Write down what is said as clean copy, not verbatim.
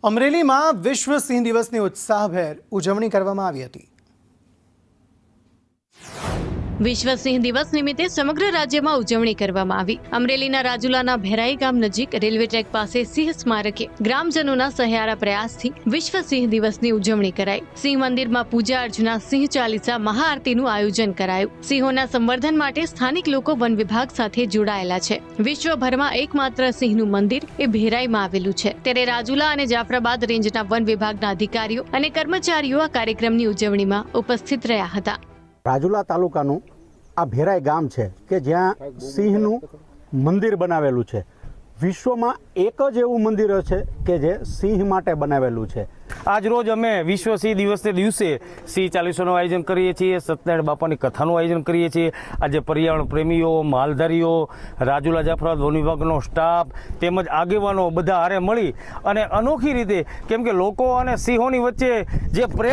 અમરેલીમાં વિશ્વ સિંહ દિવસની ઉત્સાહભેર ઉજવણી કરવામાં આવી હતી। વિશ્વ સિંહ દિવસ નિમિત્તે સમગ્ર રાજ્યમાં ઉજવણી કરવામાં આવી। અમરેલીના રાજુલાના ભેરાઈ ગામ નજીક રેલવે ટ્રેક પાસે સિંહ સ્મારકે ગ્રામજનોના સહિયારા પ્રયાસથી વિશ્વ સિંહ દિવસની ઉજવણી કરાઈ। સિંહ મંદિરમાં પૂજા અર્ચના, સિંહ ચાલીસા, મહાઆરતીનું આયોજન કરાયું। સિંહોના સંવર્ધન માટે સ્થાનિક લોકો વન વિભાગ સાથે જોડાયેલા છે। વિશ્વભરમાં એકમાત્ર સિંહનું મંદિર એ ભેરાઈમાં આવેલું છે, ત્યારે રાજુલા અને જાફરાબાદ રેન્જના વન વિભાગના અધિકારીઓ અને કર્મચારીઓ આ કાર્યક્રમની ઉજવણીમાં ઉપસ્થિત રહ્યા હતા। રાજુલા તાલુકાનું આ ભેરાઈ ગામ છે કે જ્યાં સિંહનું મંદિર બનાવેલું છે। વિશ્વમાં એક જ એવું મંદિર છે કે જે સિંહ માટે બનાવેલું છે। આજ રોજ અમે વિશ્વ સિંહ દિવસને દિવસે સિંહ ચાલીસોનું આયોજન કરીએ છીએ, સત્યનારાયણ બાપાની કથાનું આયોજન કરીએ છીએ। આજે પર્યાવરણ પ્રેમીઓ, માલધારીઓ, રાજુલા જાફરાબાદ વન વિભાગનો સ્ટાફ તેમજ આગેવાનો બધા હારે મળી અને અનોખી રીતે, કેમ કે લોકો અને સિંહોની વચ્ચે જે પ્રેમ